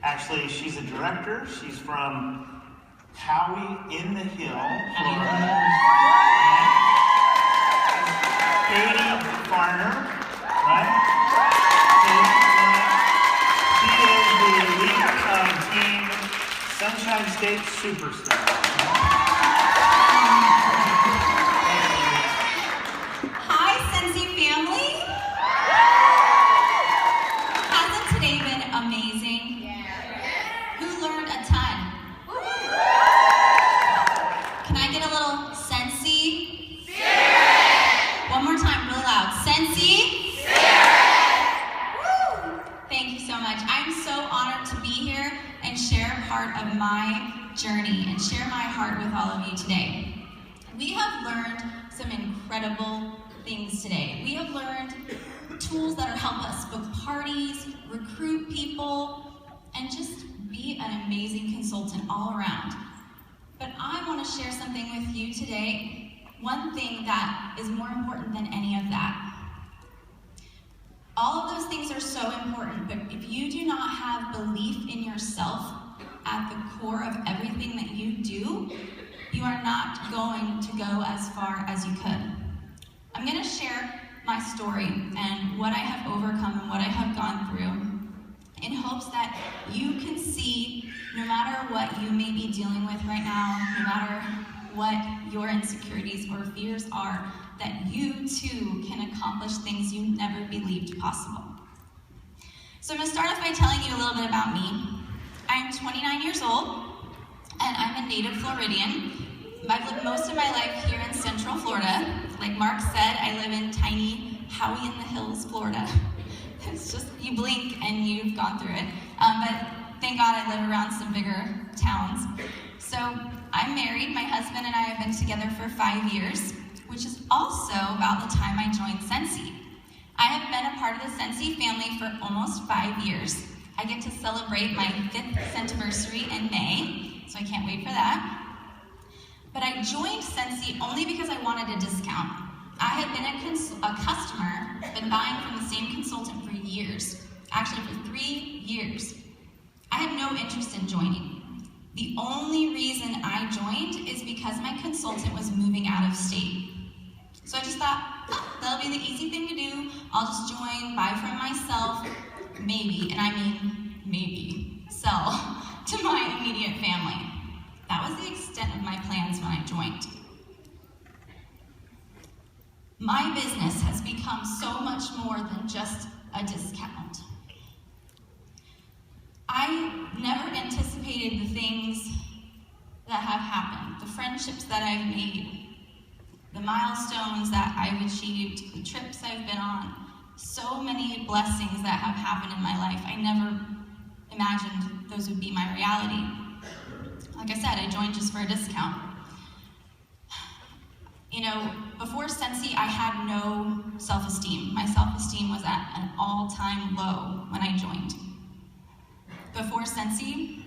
Actually, she's a director. She's from Howie in the Hill, Florida. Katie Farner, right? She is the leader of Team Sunshine State Superstar. Hi, Scentsy family. Hasn't today been amazing? Who learned a ton? Can I get a little Scentsy? One more time, real loud. Scentsy? Woo! Thank you so much. I'm so honored to be here and share part of my journey and share my heart with all of you today. We have learned some incredible things today. We have learned tools that are help us book parties, recruit people, and just be an amazing consultant all around. But I want to share something with you today, one thing that is more important than any of that. All of those things are so important, but if you do not have belief in yourself at the core of everything that you do, you are not going to go as far as you could. I'm going to share my story and what I have overcome and what I have gone through in hopes that you can see, no matter what you may be dealing with right now, no matter what your insecurities or fears are, that you too can accomplish things you never believed possible. So I'm going to start off by telling you a little bit about me. I'm 29 years old, and I'm a native Floridian. I've lived most of my life here in Central Florida. Like Mark said, I live in tiny Howie in the Hills, Florida. It's just, you blink and you've gone through it. But thank God I live around some bigger towns. So I'm married. My husband and I have been together for 5 years, which is also about the time I joined Scentsy. I have been a part of the Scentsy family for almost 5 years. I get to celebrate my 5th anniversary in May, so I can't wait for that. But I joined Scentsy only because I wanted a discount. I had been a customer, been buying from the same consultant for years, actually for 3 years. I had no interest in joining. The only reason I joined is because my consultant was moving out of state. So I just thought, that'll be the easy thing to do. I'll just join, buy from myself, maybe, and I mean maybe, sell to my immediate family. That was the extent of my plans when I joined. My business has become so much more than just a discount. I never anticipated the things that have happened, the friendships that I've made, the milestones that I've achieved, the trips I've been on, so many blessings that have happened in my life. I never imagined those would be my reality. Like I said, I joined just for a discount. You know, before Scentsy, I had no self-esteem. My self-esteem was at an all-time low when I joined. Before Scentsy,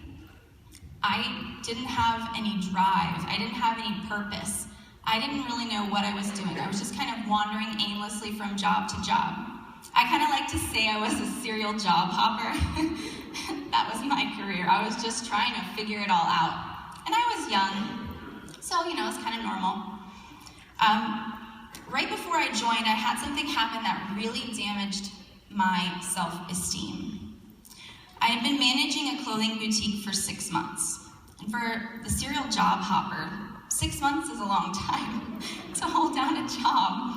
I didn't have any drive. I didn't have any purpose. I didn't really know what I was doing. I was just kind of wandering aimlessly from job to job. I kind of like to say I was a serial job hopper. That was my career. I was just trying to figure it all out. And I was young, so, you know, it's kind of normal. Right before I joined, I had something happen that really damaged my self-esteem. I had been managing a clothing boutique for 6 months. And for the serial job hopper, 6 months is a long time to hold down a job.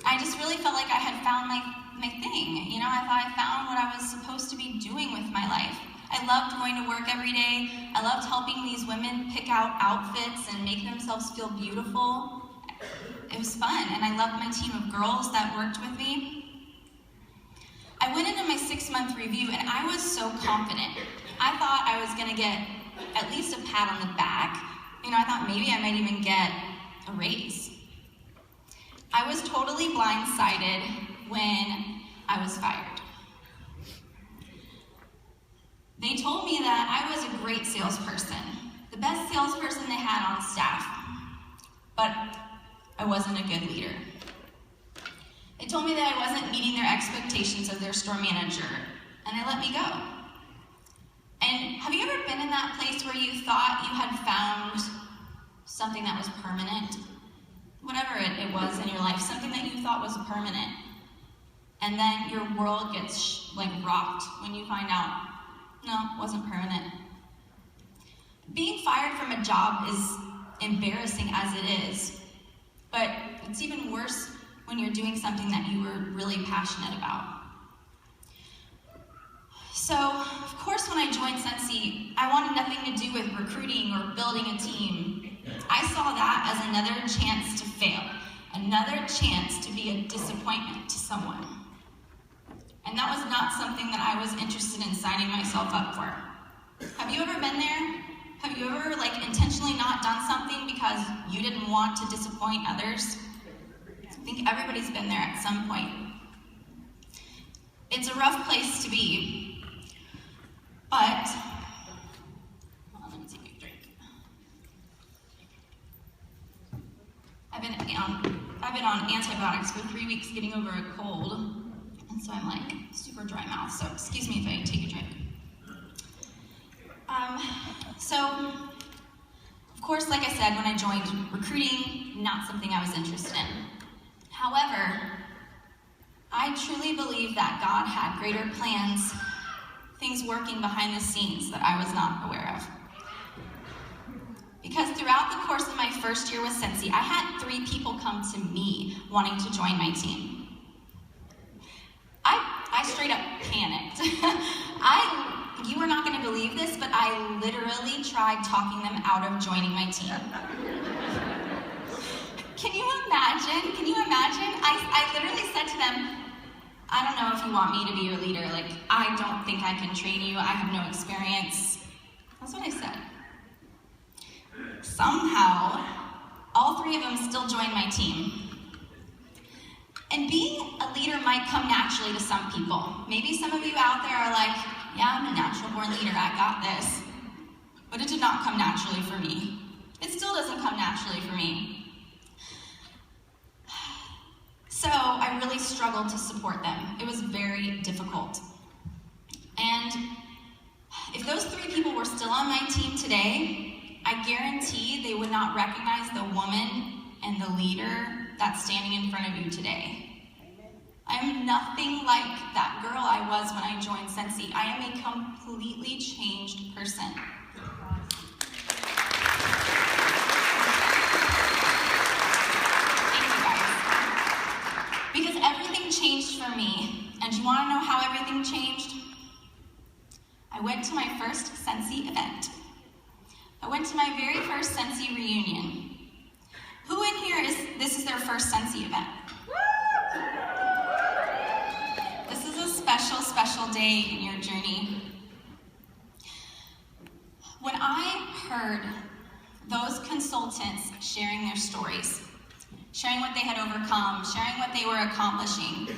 I just really felt like I had found my thing. You know, I thought I found what I was supposed to be doing with my life. I loved going to work every day. I loved helping these women pick out outfits and make themselves feel beautiful. It was fun, and I loved my team of girls that worked with me. I went into my 6-month review, and I was so confident. I thought I was gonna get at least a pat on the back. You know, I thought maybe I might even get a raise. I was totally blindsided when I was fired. They told me that I was a great salesperson, the best salesperson they had on staff, but I wasn't a good leader. They told me that I wasn't meeting their expectations of their store manager, and they let me go. And have you ever been in that place where you thought you had found something that was permanent? Whatever it was in your life, something that you thought was permanent. And then your world gets rocked when you find out, no, it wasn't permanent. Being fired from a job is embarrassing as it is, but it's even worse when you're doing something that you were really passionate about. So, of course, when I joined Scentsy, I wanted nothing to do with recruiting or building a team. I saw that as another chance to fail, another chance to be a disappointment to someone. And that was not something that I was interested in signing myself up for. Have you ever been there? Have you ever intentionally not done something because you didn't want to disappoint others? I think everybody's been there at some point. It's a rough place to be, but let me take a drink. I've been on antibiotics for 3 weeks getting over a cold, and so I'm super dry mouth, so excuse me if I take a drink. So, of course, like I said, when I joined, recruiting, not something I was interested in. However, I truly believe that God had greater plans, things working behind the scenes that I was not aware of. Because throughout the course of my first year with Scentsy, I had 3 people come to me wanting to join my team. I straight up panicked. You are not going to believe this, but I literally tried talking them out of joining my team. Can you imagine? I literally said to them, I don't know if you want me to be your leader. I don't think I can train you. I have no experience. That's what I said. Somehow, all 3 of them still joined my team. And being a leader might come naturally to some people. Maybe some of you out there are like, yeah, I'm a natural born leader, I got this. But it did not come naturally for me. It still doesn't come naturally for me. So I really struggled to support them. It was very difficult. And if those 3 people were still on my team today, I guarantee they would not recognize the woman and the leader that's standing in front of you today. I am nothing like that girl I was when I joined Scentsy. I am a completely changed person. Thank you guys. Because everything changed for me. And you want to know how everything changed? I went to my first Scentsy event. I went to my very first Scentsy reunion. Who in here this is their first Scentsy event? This is a special, special day in your journey. When I heard those consultants sharing their stories, sharing what they had overcome, sharing what they were accomplishing,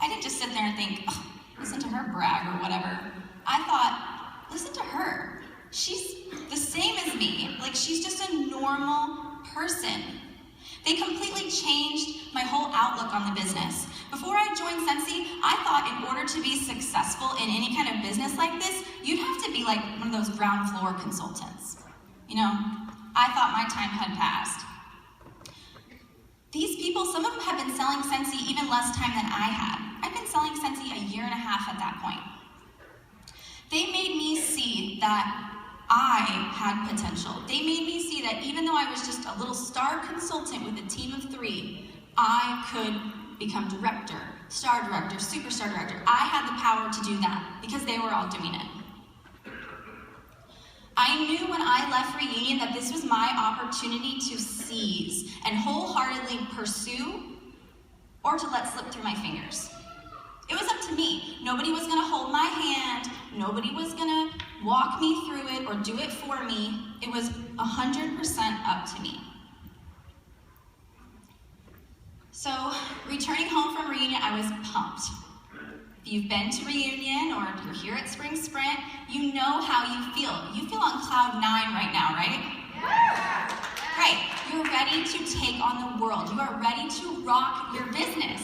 I didn't just sit there and think, oh, listen to her brag or whatever. I thought, listen to her. She's the same as me. She's just a normal person. They completely changed my whole outlook on the business. Before I joined Scentsy, I thought in order to be successful in any kind of business like this, you'd have to be like one of those ground floor consultants. I thought my time had passed. These people, some of them have been selling Scentsy even less time than I had. I've been selling Scentsy 1.5 years at that point. They made me see that I had potential. They made me see that even though I was just a little star consultant with a team of 3, I could become director, star director, superstar director. I had the power to do that because they were all doing it. I knew when I left Reunion that this was my opportunity to seize and wholeheartedly pursue or to let slip through my fingers. It was up to me. Nobody was going to hold my hand. Nobody was going to walk me through it or do it for me. It was 100% up to me. So, returning home from Reunion, I was pumped. If you've been to Reunion or you're here at Spring Sprint, you know how you feel. You feel on cloud 9 right now, right? Yeah. Right. You're ready to take on the world. You are ready to rock your business.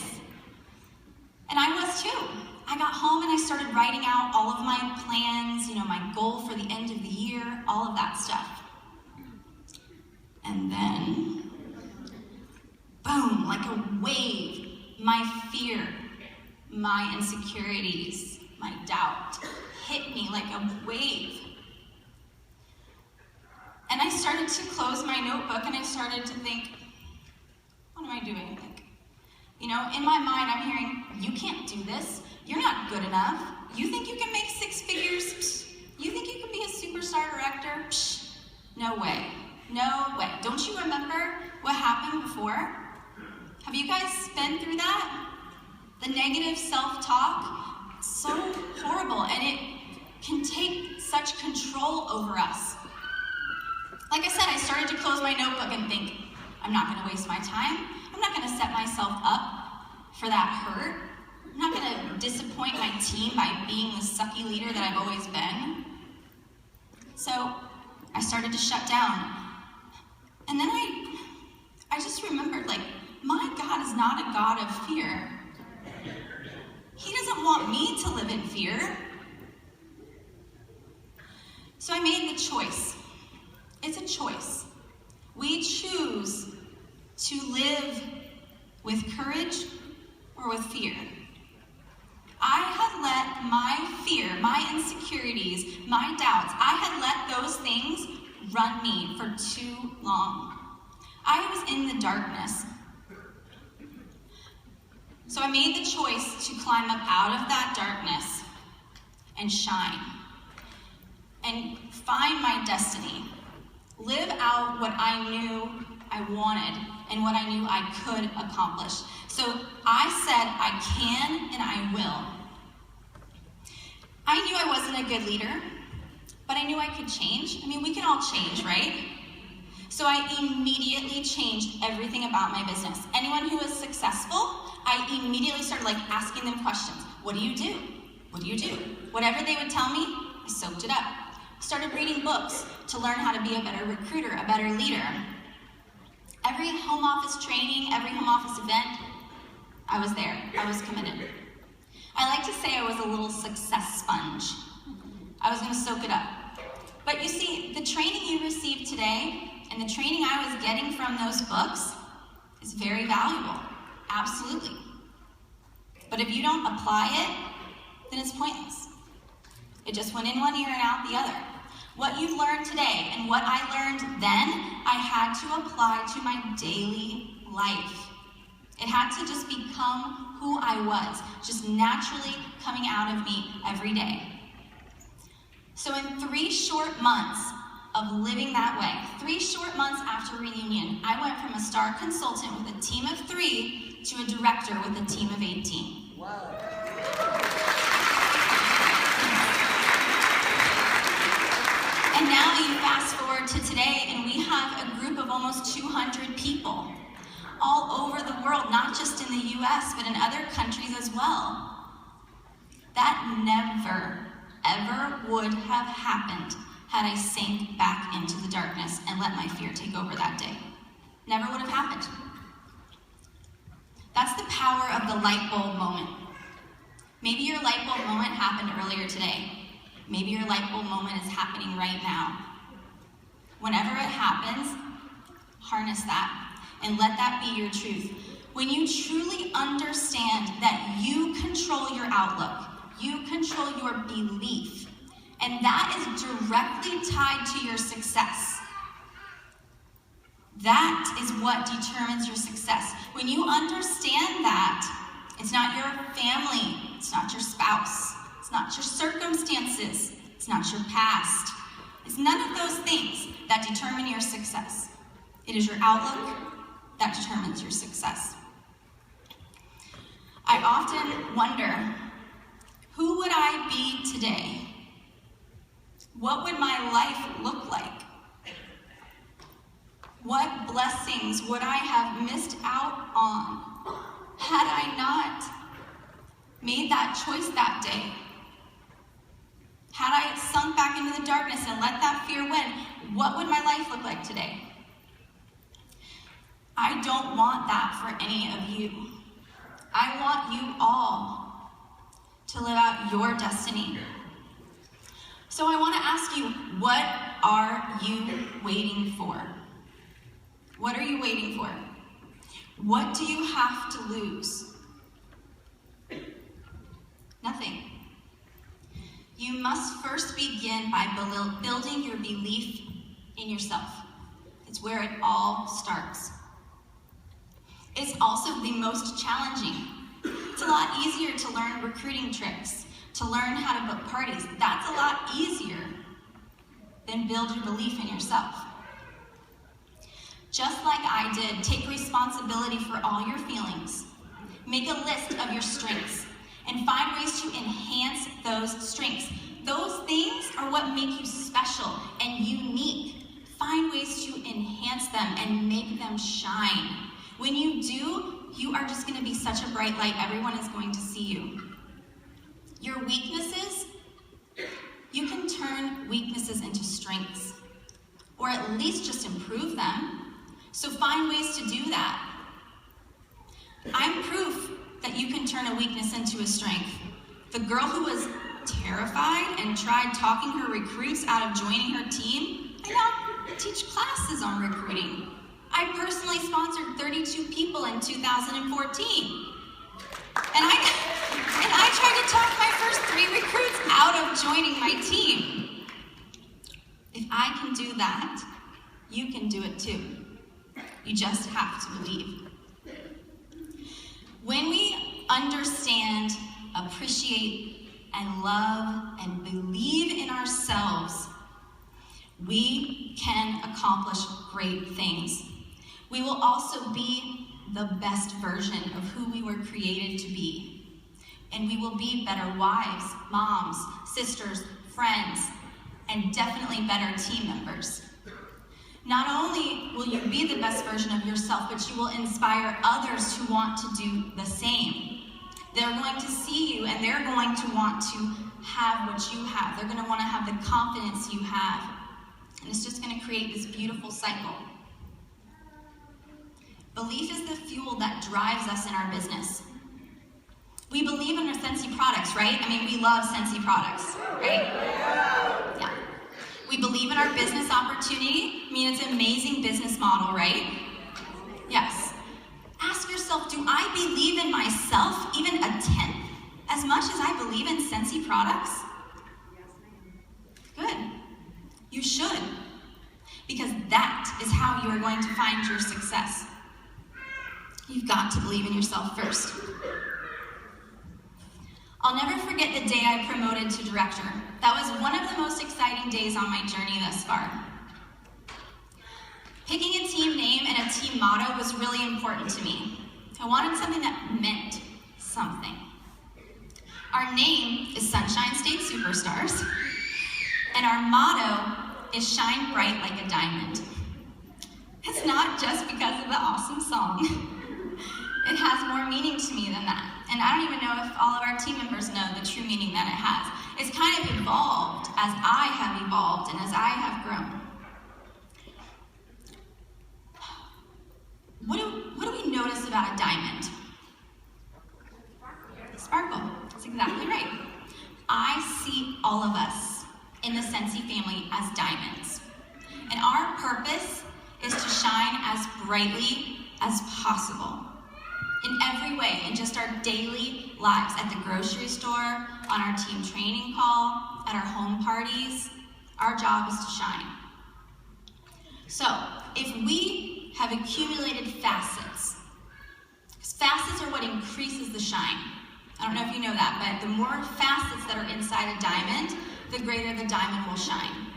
And I was too. I got home and I started writing out all of my plans, my goal for the end of the year, all of that stuff. And then, boom, like a wave, my fear, my insecurities, my doubt hit me like a wave. And I started to close my notebook and I started to think, what am I doing? In my mind, I'm hearing, you can't do this. You're not good enough. You think you can make 6 figures? Psh. You think you can be a superstar director? Psh. No way. No way. Don't you remember what happened before? Have you guys been through that? The negative self-talk, so horrible, and it can take such control over us. Like I said, I started to close my notebook and think, I'm not going to waste my time. I'm not going to set myself up for that hurt. I'm not going to disappoint my team by being the sucky leader that I've always been. So I started to shut down. And then I just remembered, my God is not a God of fear. He doesn't want me to live in fear. So I made the choice. It's a choice. We choose to live with courage or with fear. I had let my fear, my insecurities, my doubts, I had let those things run me for too long. I was in the darkness. So I made the choice to climb up out of that darkness and shine and find my destiny. Live out what I knew I wanted and what I knew I could accomplish. So I said I can and I will. I knew I wasn't a good leader, but I knew I could change. We can all change, right? So I immediately changed everything about my business. Anyone who was successful, I immediately started asking them questions. What do you do? What do you do? Whatever they would tell me, I soaked it up. Started reading books to learn how to be a better recruiter, a better leader. Every home office training, every home office event, I was there. I was committed. I like to say I was a little success sponge. I was going to soak it up. But you see, the training you receive today and the training I was getting from those books is very valuable. Absolutely. But if you don't apply it, then it's pointless. It just went in one ear and out the other. What you've learned today and what I learned then, I had to apply to my daily life. It had to just become who I was, just naturally coming out of me every day. So in 3 short months of living that way, 3 short months after reunion, I went from a star consultant with a team of 3 to a director with a team of 18. Wow. And now you fast forward to today, and we have a group of almost 200 people all over the world, not just in the US, but in other countries as well. That never, ever would have happened had I sank back into the darkness and let my fear take over that day. Never would have happened. That's the power of the light bulb moment. Maybe your light bulb moment happened earlier today. Maybe your light bulb moment is happening right now. Whenever it happens, harness that and let that be your truth. When you truly understand that you control your outlook, you control your belief, and that is directly tied to your success. That is what determines your success. When you understand that, it's not your family, it's not your spouse, it's not your circumstances, it's not your past. It's none of those things that determine your success. It is your outlook that determines your success. I often wonder, who would I be today? What would my life look like? What blessings would I have missed out on had I not made that choice that day? Had I sunk back into the darkness and let that fear win, what would my life look like today? I don't want that for any of you. I want you all to live out your destiny. So I want to ask you, what are you waiting for? What are you waiting for? What do you have to lose? Nothing. You must first begin by building your belief in yourself. It's where it all starts. It's also the most challenging. It's a lot easier to learn recruiting tricks, to learn how to book parties. That's a lot easier than build your belief in yourself. Just like I did, take responsibility for all your feelings. Make a list of your strengths and find ways to enhance those strengths. Those things are what make you special and unique. Find ways to enhance them and make them shine. When you do, you are just going to be such a bright light. Everyone is going to see you. Your weaknesses, you can turn weaknesses into strengths, or at least just improve them. So find ways to do that. I'm proof that you can turn a weakness into a strength. The girl who was terrified and tried talking her recruits out of joining her team, I now teach classes on recruiting. I personally sponsored 32 people in 2014. And I tried to talk my first 3 recruits out of joining my team. If I can do that, you can do it too. You just have to believe. When we understand, appreciate, and love and believe in ourselves, we can accomplish great things. We will also be the best version of who we were created to be. And we will be better wives, moms, sisters, friends, and definitely better team members. Not only will you be the best version of yourself, but you will inspire others to want to do the same. They're going to see you and they're going to want to have what you have. They're going to want to have the confidence you have. And it's just going to create this beautiful cycle. Belief is the fuel that drives us in our business. We believe in our Scentsy products, right? I mean, we love Scentsy products, right? Yeah. We believe in our business opportunity. I mean, it's an amazing business model, right? Yes. Ask yourself, do I believe in myself even a tenth as much as I believe in Scentsy products? Good. You should. Because that is how you are going to find your success. You've got to believe in yourself first. I'll never forget the day I promoted to director. That was one of the most exciting days on my journey thus far. Picking a team name and a team motto was really important to me. I wanted something that meant something. Our name is Sunshine State Superstars, and our motto is Shine Bright Like a Diamond. It's not just because of the awesome song. It has more meaning to me than that. And I don't even know if all of our team members know the true meaning that it has. It's kind of evolved as I have evolved and as I have grown. What do we notice about a diamond? Sparkle. That's exactly right. I see all of us in the Scentsy family as diamonds. And our purpose is to shine as brightly as possible. In every way, in just our daily lives, at the grocery store, on our team training call, at our home parties, our job is to shine. So, if we have accumulated facets, because facets are what increases the shine. I don't know if you know that, but the more facets that are inside a diamond, the greater the diamond will shine.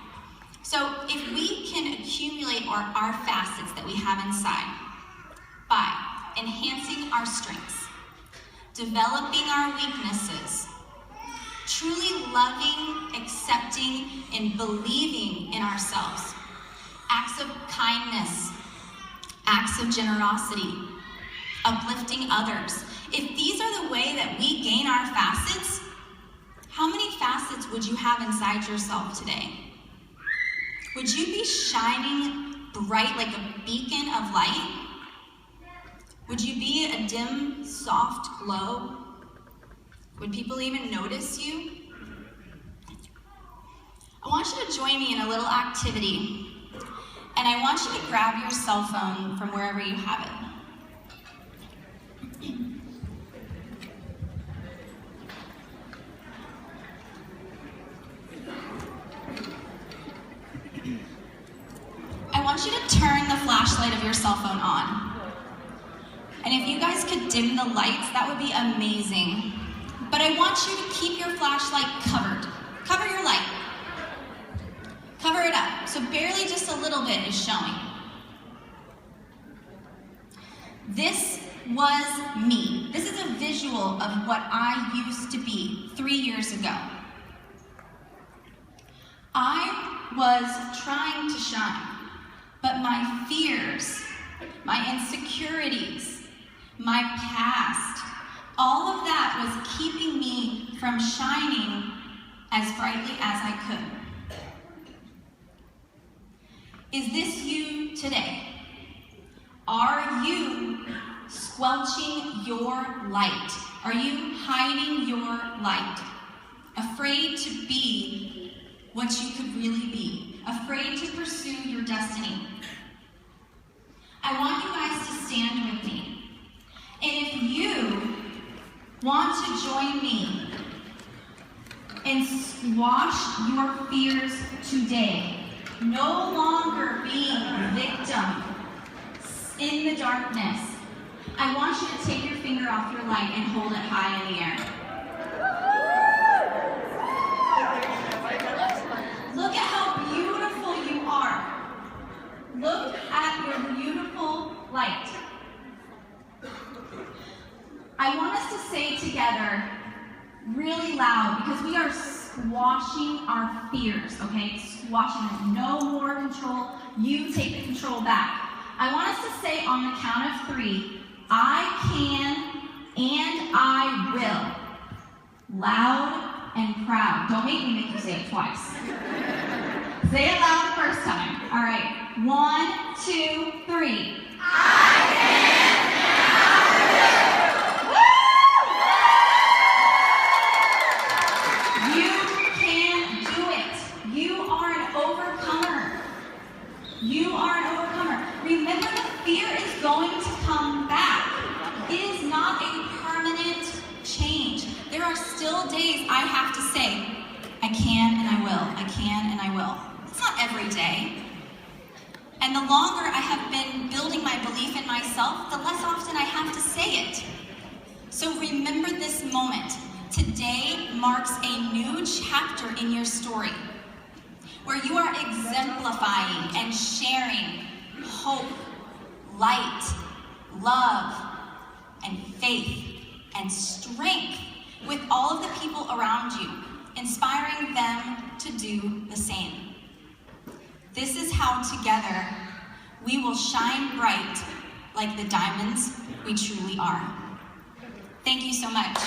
So, if we can accumulate our facets that we have inside by enhancing our strengths, developing our weaknesses, truly loving, accepting, and believing in ourselves, acts of kindness, acts of generosity, uplifting others. If these are the way that we gain our facets, how many facets would you have inside yourself today? Would you be shining bright like a beacon of light? Would you be a dim, soft glow? Would people even notice you? I want you to join me in a little activity, and I want you to grab your cell phone from wherever you have it. I want you to turn the flashlight of your cell phone on. And if you guys could dim the lights, that would be amazing. But I want you to keep your flashlight covered. Cover your light. Cover it up, so barely just a little bit is showing. This was me. This is a visual of what I used to be 3 years ago. I was trying to shine, but my fears, my insecurities, my past, all of that was keeping me from shining as brightly as I could. Is this you today? Are you squelching your light? Are you hiding your light? Afraid to be what you could really be? Afraid to pursue your destiny? I want you guys to stand with me. And if you want to join me and squash your fears today, no longer being a victim in the darkness, I want you to take your finger off your light and hold it high in the air. Look at how beautiful you are. Look at your beautiful light. I want us to say together really loud, because we are squashing our fears, okay? Squashing them. No more control. You take the control back. I want us to say on the count of 3, I can and I will. Loud and proud. Don't make you say it twice. Say it loud the first time. All right. 1, 2, 3. I can and I will. You can do it. You are an overcomer. You are an overcomer. Remember, the fear is going to come back. It is not a permanent change. There are still days I have to say, I can and I will. I can and I will. It's not every day. And the longer I have been building my belief in myself, the less often I have to say it. So remember this moment. Today marks a new chapter in your story, where you are exemplifying and sharing hope, light, love, and faith, and strength with all of the people around you, inspiring them to do the same. This is how together we will shine bright like the diamonds we truly are. Thank you so much.